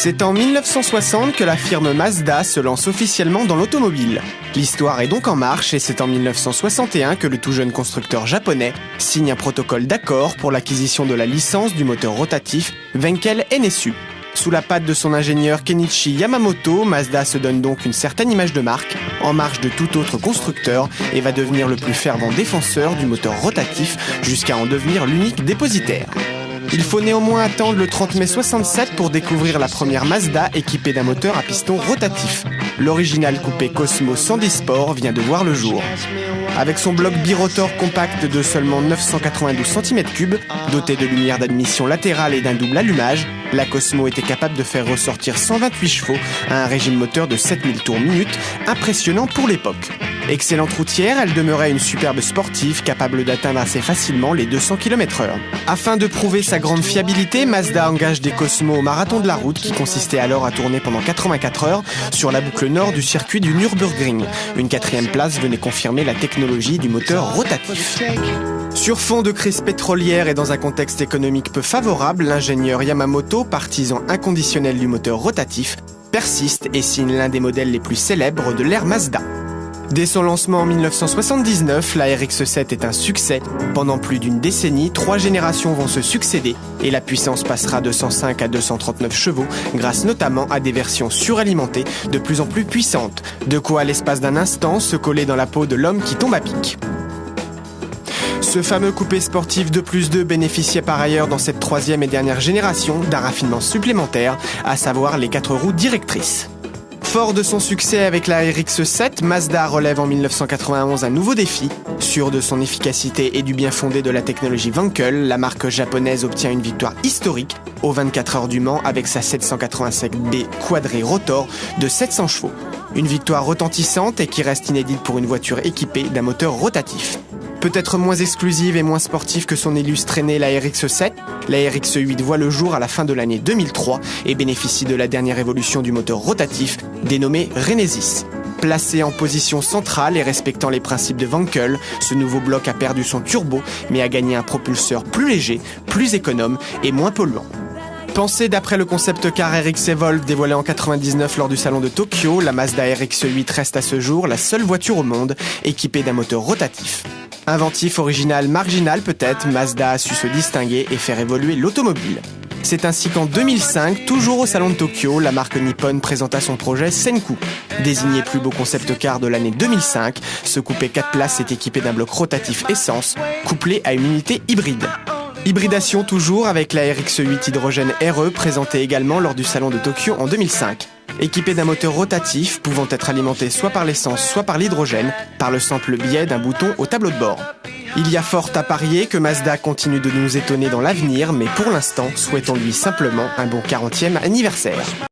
C'est en 1960 que la firme Mazda se lance officiellement dans l'automobile. L'histoire est donc en marche et c'est en 1961 que le tout jeune constructeur japonais signe un protocole d'accord pour l'acquisition de la licence du moteur rotatif Wankel NSU. Sous la patte de son ingénieur Kenichi Yamamoto, Mazda se donne donc une certaine image de marque, en marge de tout autre constructeur, et va devenir le plus fervent défenseur du moteur rotatif jusqu'à en devenir l'unique dépositaire. Il faut néanmoins attendre le 30 mai 67 pour découvrir la première Mazda équipée d'un moteur à piston rotatif. L'original coupé Cosmo 110 Sport vient de voir le jour. Avec son bloc birotor compact de seulement 992 cm3, doté de lumière d'admission latérale et d'un double allumage, la Cosmo était capable de faire ressortir 128 chevaux à un régime moteur de 7000 tours minute, impressionnant pour l'époque. Excellente routière, elle demeurait une superbe sportive capable d'atteindre assez facilement les 200 km/h. Afin de prouver sa grande fiabilité, Mazda engage des Cosmos au marathon de la route qui consistait alors à tourner pendant 84 heures sur la boucle nord du circuit du Nürburgring. Une 4e place venait confirmer la technologie du moteur rotatif. Sur fond de crise pétrolière et dans un contexte économique peu favorable, l'ingénieur Yamamoto, partisan inconditionnel du moteur rotatif, persiste et signe l'un des modèles les plus célèbres de l'ère Mazda. Dès son lancement en 1979, la RX-7 est un succès. Pendant plus d'une décennie, 3 générations vont se succéder et la puissance passera de 105 à 239 chevaux grâce notamment à des versions suralimentées de plus en plus puissantes. De quoi, à l'espace d'un instant, se coller dans la peau de l'homme qui tombe à pic. Ce fameux coupé sportif 2+2 bénéficiait par ailleurs dans cette 3e et dernière génération d'un raffinement supplémentaire, à savoir les 4 roues directrices. Fort de son succès avec la RX-7, Mazda relève en 1991 un nouveau défi. Sûre de son efficacité et du bien fondé de la technologie Wankel, la marque japonaise obtient une victoire historique aux 24 heures du Mans avec sa 785B Quadré Rotor de 700 chevaux. Une victoire retentissante et qui reste inédite pour une voiture équipée d'un moteur rotatif. Peut-être moins exclusive et moins sportive que son illustre aînée la RX-7, la RX-8 voit le jour à la fin de l'année 2003 et bénéficie de la dernière évolution du moteur rotatif, dénommé Renesis. Placé en position centrale et respectant les principes de Wankel, ce nouveau bloc a perdu son turbo mais a gagné un propulseur plus léger, plus économe et moins polluant. Pensée d'après le concept car RX Evolve dévoilé en 1999 lors du salon de Tokyo, la Mazda RX-8 reste à ce jour la seule voiture au monde équipée d'un moteur rotatif. Inventif, original, marginal peut-être, Mazda a su se distinguer et faire évoluer l'automobile. C'est ainsi qu'en 2005, toujours au salon de Tokyo, la marque Nippon présenta son projet Senku. Désigné plus beau concept car de l'année 2005, ce coupé 4 places est équipé d'un bloc rotatif essence, couplé à une unité hybride. Hybridation toujours avec la RX-8 hydrogène RE présentée également lors du salon de Tokyo en 2005. Équipé d'un moteur rotatif pouvant être alimenté soit par l'essence soit par l'hydrogène, par le simple biais d'un bouton au tableau de bord. Il y a fort à parier que Mazda continue de nous étonner dans l'avenir, mais pour l'instant, souhaitons-lui simplement un bon 40e anniversaire.